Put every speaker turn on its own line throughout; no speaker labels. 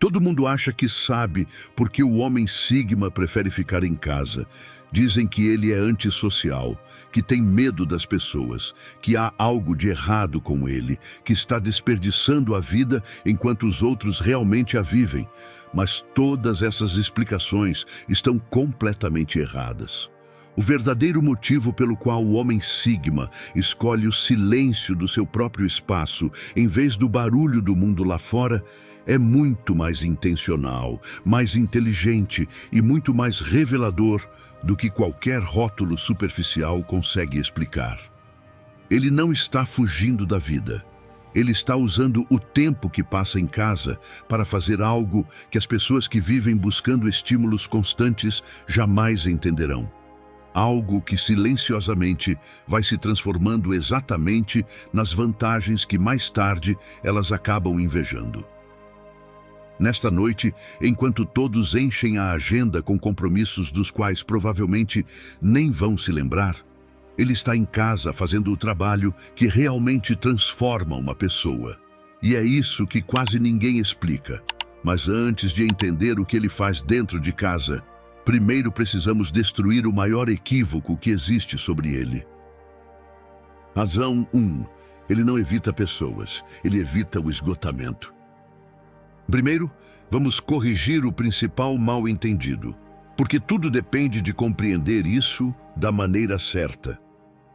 Todo mundo acha que sabe porque o homem Sigma prefere ficar em casa. Dizem que ele é antissocial, que tem medo das pessoas, que há algo de errado com ele, que está desperdiçando a vida enquanto os outros realmente a vivem. Mas todas essas explicações estão completamente erradas. O verdadeiro motivo pelo qual o homem Sigma escolhe o silêncio do seu próprio espaço em vez do barulho do mundo lá fora é muito mais intencional, mais inteligente e muito mais revelador do que qualquer rótulo superficial consegue explicar. Ele não está fugindo da vida. Ele está usando o tempo que passa em casa para fazer algo que as pessoas que vivem buscando estímulos constantes jamais entenderão. Algo que silenciosamente vai se transformando exatamente nas vantagens que mais tarde elas acabam invejando. Nesta noite, enquanto todos enchem a agenda com compromissos dos quais provavelmente nem vão se lembrar, ele está em casa fazendo o trabalho que realmente transforma uma pessoa. E é isso que quase ninguém explica. Mas antes de entender o que ele faz dentro de casa, primeiro precisamos destruir o maior equívoco que existe sobre ele. Razão 1. Ele não evita pessoas, ele evita o esgotamento. Primeiro, vamos corrigir o principal mal-entendido, porque tudo depende de compreender isso da maneira certa.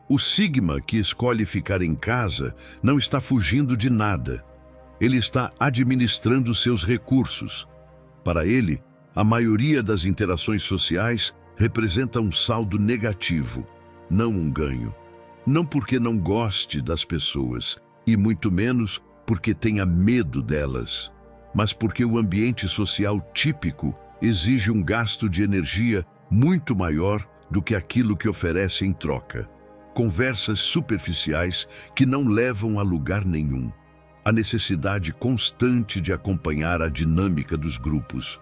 O Sigma que escolhe ficar em casa não está fugindo de nada. Ele está administrando seus recursos. Para ele, a maioria das interações sociais representa um saldo negativo, não um ganho. Não porque não goste das pessoas, e muito menos porque tenha medo delas, mas porque o ambiente social típico exige um gasto de energia muito maior do que aquilo que oferece em troca. Conversas superficiais que não levam a lugar nenhum. A necessidade constante de acompanhar a dinâmica dos grupos.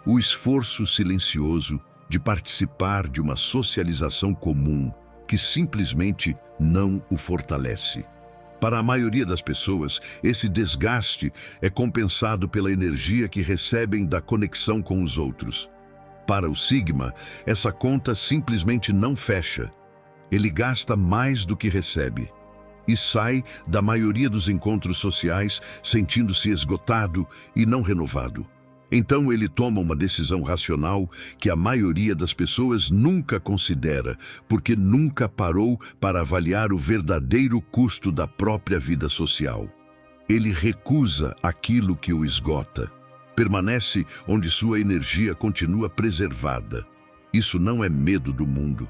O esforço silencioso de participar de uma socialização comum que simplesmente não o fortalece. Para a maioria das pessoas, esse desgaste é compensado pela energia que recebem da conexão com os outros. Para o Sigma, essa conta simplesmente não fecha. Ele gasta mais do que recebe e sai da maioria dos encontros sociais sentindo-se esgotado e não renovado. Então ele toma uma decisão racional que a maioria das pessoas nunca considera, porque nunca parou para avaliar o verdadeiro custo da própria vida social. Ele recusa aquilo que o esgota. Permanece onde sua energia continua preservada. Isso não é medo do mundo.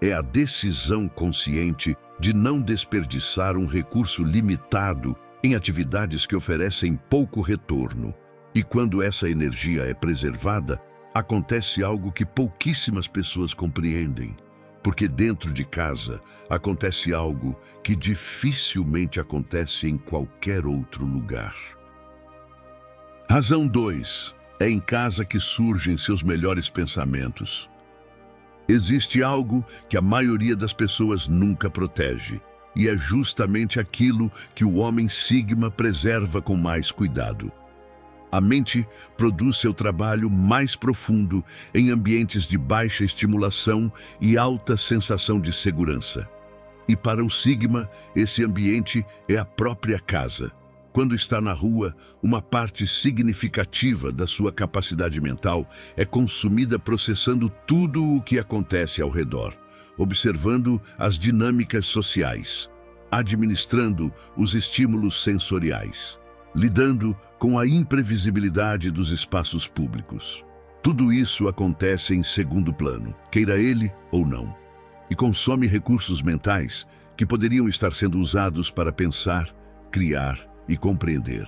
É a decisão consciente de não desperdiçar um recurso limitado em atividades que oferecem pouco retorno. E quando essa energia é preservada, acontece algo que pouquíssimas pessoas compreendem. Porque dentro de casa acontece algo que dificilmente acontece em qualquer outro lugar. Razão 2. É em casa que surgem seus melhores pensamentos. Existe algo que a maioria das pessoas nunca protege. E é justamente aquilo que o homem Sigma preserva com mais cuidado. A mente produz seu trabalho mais profundo em ambientes de baixa estimulação e alta sensação de segurança. E para o Sigma, esse ambiente é a própria casa. Quando está na rua, uma parte significativa da sua capacidade mental é consumida processando tudo o que acontece ao redor, observando as dinâmicas sociais, administrando os estímulos sensoriais, lidando com a imprevisibilidade dos espaços públicos. Tudo isso acontece em segundo plano, queira ele ou não, e consome recursos mentais que poderiam estar sendo usados para pensar, criar e compreender.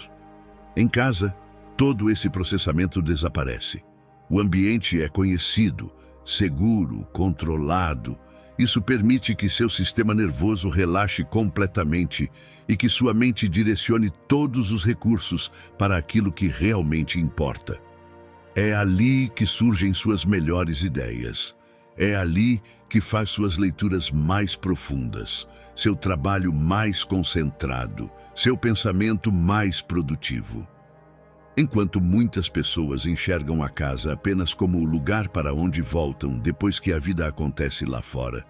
Em casa, todo esse processamento desaparece. O ambiente é conhecido, seguro, controlado. Isso permite que seu sistema nervoso relaxe completamente e que sua mente direcione todos os recursos para aquilo que realmente importa. É ali que surgem suas melhores ideias. É ali que faz suas leituras mais profundas, seu trabalho mais concentrado, seu pensamento mais produtivo. Enquanto muitas pessoas enxergam a casa apenas como o lugar para onde voltam depois que a vida acontece lá fora,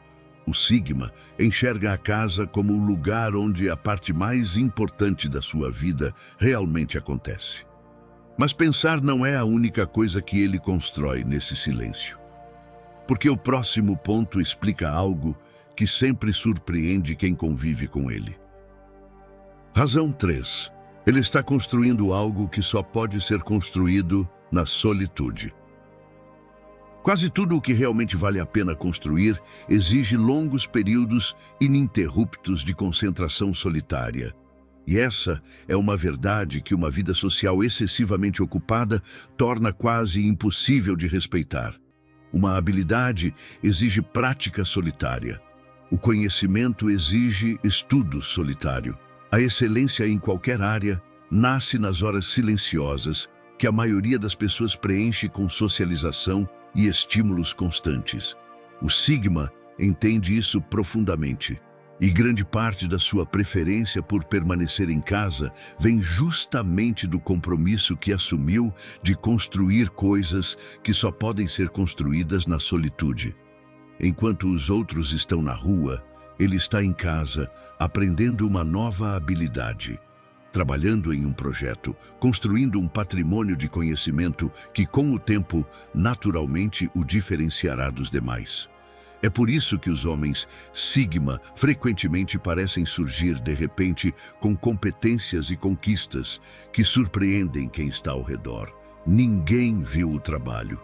o Sigma enxerga a casa como o lugar onde a parte mais importante da sua vida realmente acontece. Mas pensar não é a única coisa que ele constrói nesse silêncio. Porque o próximo ponto explica algo que sempre surpreende quem convive com ele. Razão 3. Ele está construindo algo que só pode ser construído na solitude. Quase tudo o que realmente vale a pena construir exige longos períodos ininterruptos de concentração solitária. E essa é uma verdade que uma vida social excessivamente ocupada torna quase impossível de respeitar. Uma habilidade exige prática solitária. O conhecimento exige estudo solitário. A excelência em qualquer área nasce nas horas silenciosas que a maioria das pessoas preenche com socialização e estímulos constantes. O Sigma entende isso profundamente, e grande parte da sua preferência por permanecer em casa vem justamente do compromisso que assumiu de construir coisas que só podem ser construídas na solitude. Enquanto os outros estão na rua, ele está em casa, aprendendo uma nova habilidade, trabalhando em um projeto, construindo um patrimônio de conhecimento que, com o tempo, naturalmente o diferenciará dos demais. É por isso que os homens Sigma frequentemente parecem surgir de repente com competências e conquistas que surpreendem quem está ao redor. Ninguém viu o trabalho,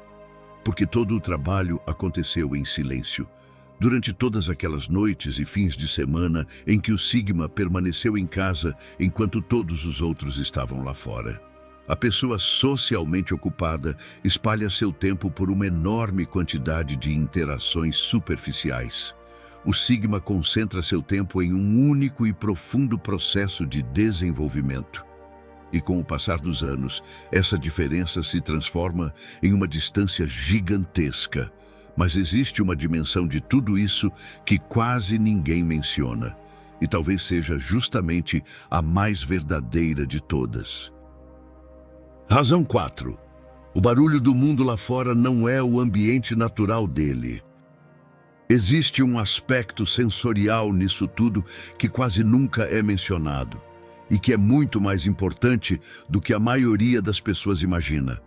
porque todo o trabalho aconteceu em silêncio. Durante todas aquelas noites e fins de semana em que o Sigma permaneceu em casa enquanto todos os outros estavam lá fora. A pessoa socialmente ocupada espalha seu tempo por uma enorme quantidade de interações superficiais. O Sigma concentra seu tempo em um único e profundo processo de desenvolvimento. E com o passar dos anos, essa diferença se transforma em uma distância gigantesca. Mas existe uma dimensão de tudo isso que quase ninguém menciona, e talvez seja justamente a mais verdadeira de todas. Razão 4. O barulho do mundo lá fora não é o ambiente natural dele. Existe um aspecto sensorial nisso tudo que quase nunca é mencionado, e que é muito mais importante do que a maioria das pessoas imagina.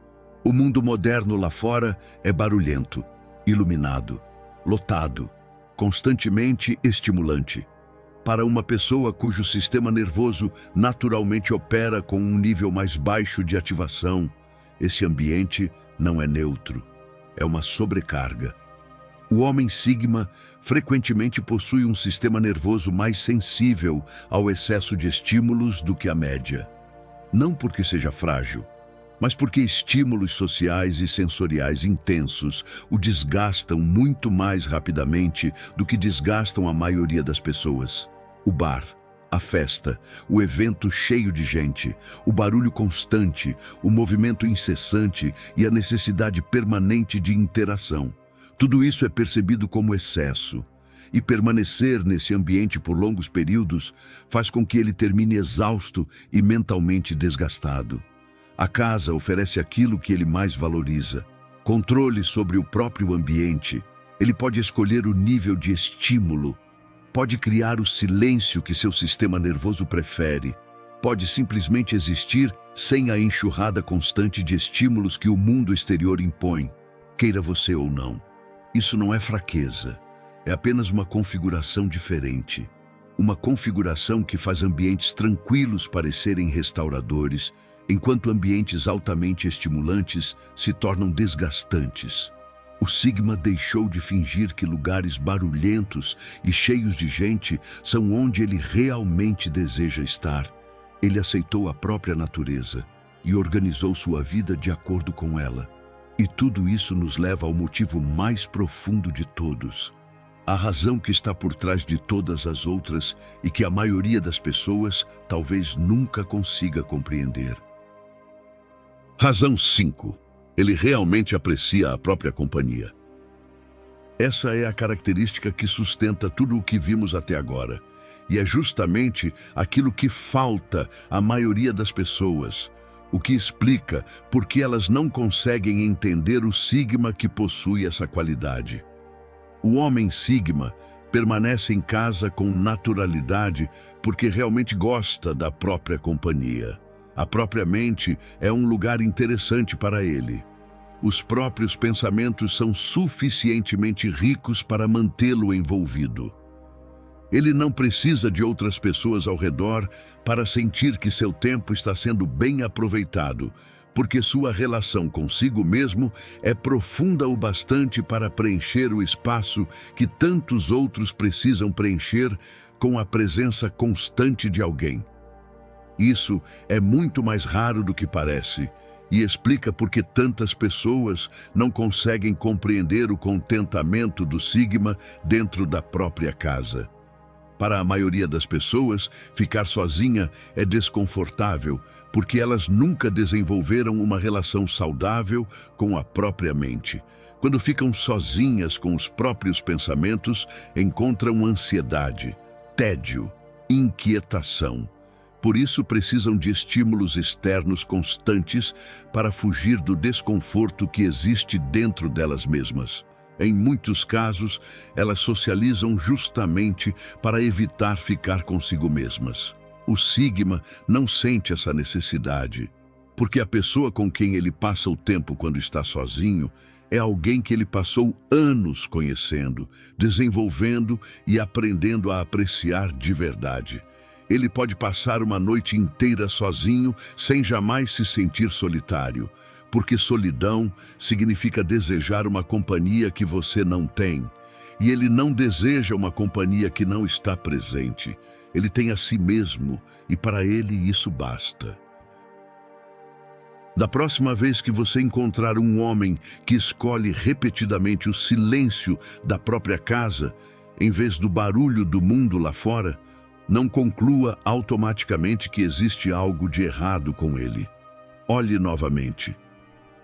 O mundo moderno lá fora é barulhento, iluminado, lotado, constantemente estimulante. Para uma pessoa cujo sistema nervoso naturalmente opera com um nível mais baixo de ativação, esse ambiente não é neutro, é uma sobrecarga. O homem Sigma frequentemente possui um sistema nervoso mais sensível ao excesso de estímulos do que a média. Não porque seja frágil, mas porque estímulos sociais e sensoriais intensos o desgastam muito mais rapidamente do que desgastam a maioria das pessoas. O bar, a festa, o evento cheio de gente, o barulho constante, o movimento incessante e a necessidade permanente de interação. Tudo isso é percebido como excesso, e permanecer nesse ambiente por longos períodos faz com que ele termine exausto e mentalmente desgastado. A casa oferece aquilo que ele mais valoriza: controle sobre o próprio ambiente. Ele pode escolher o nível de estímulo, pode criar o silêncio que seu sistema nervoso prefere, pode simplesmente existir sem a enxurrada constante de estímulos que o mundo exterior impõe, queira você ou não. Isso não é fraqueza, é apenas uma configuração diferente. Uma configuração que faz ambientes tranquilos parecerem restauradores, enquanto ambientes altamente estimulantes se tornam desgastantes. O Sigma deixou de fingir que lugares barulhentos e cheios de gente são onde ele realmente deseja estar. Ele aceitou a própria natureza e organizou sua vida de acordo com ela. E tudo isso nos leva ao motivo mais profundo de todos. A razão que está por trás de todas as outras e que a maioria das pessoas talvez nunca consiga compreender. Razão 5. Ele realmente aprecia a própria companhia. Essa é a característica que sustenta tudo o que vimos até agora. E é justamente aquilo que falta à maioria das pessoas. o que explica por que elas não conseguem entender o sigma que possui essa qualidade. O homem sigma permanece em casa com naturalidade porque realmente gosta da própria companhia. A própria mente é um lugar interessante para ele. Os próprios pensamentos são suficientemente ricos para mantê-lo envolvido. Ele não precisa de outras pessoas ao redor para sentir que seu tempo está sendo bem aproveitado, porque sua relação consigo mesmo é profunda o bastante para preencher o espaço que tantos outros precisam preencher com a presença constante de alguém. Isso é muito mais raro do que parece e explica por que tantas pessoas não conseguem compreender o contentamento do sigma dentro da própria casa. Para a maioria das pessoas, ficar sozinha é desconfortável, porque elas nunca desenvolveram uma relação saudável com a própria mente. Quando ficam sozinhas com os próprios pensamentos, encontram ansiedade, tédio, inquietação. Por isso precisam de estímulos externos constantes para fugir do desconforto que existe dentro delas mesmas. Em muitos casos, elas socializam justamente para evitar ficar consigo mesmas. O sigma não sente essa necessidade, porque a pessoa com quem ele passa o tempo quando está sozinho é alguém que ele passou anos conhecendo, desenvolvendo e aprendendo a apreciar de verdade. Ele pode passar uma noite inteira sozinho sem jamais se sentir solitário, porque solidão significa desejar uma companhia que você não tem. E ele não deseja uma companhia que não está presente. Ele tem a si mesmo e para ele isso basta. Da próxima vez que você encontrar um homem que escolhe repetidamente o silêncio da própria casa, em vez do barulho do mundo lá fora, não conclua automaticamente que existe algo de errado com ele. Olhe novamente,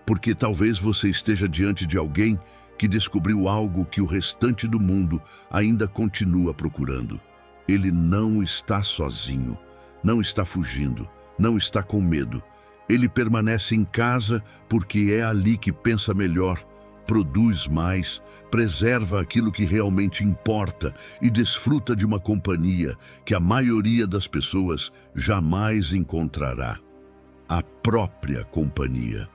porque talvez você esteja diante de alguém que descobriu algo que o restante do mundo ainda continua procurando. Ele não está sozinho, não está fugindo, não está com medo. Ele permanece em casa porque é ali que pensa melhor, produz mais, preserva aquilo que realmente importa e desfruta de uma companhia que a maioria das pessoas jamais encontrará: a própria companhia.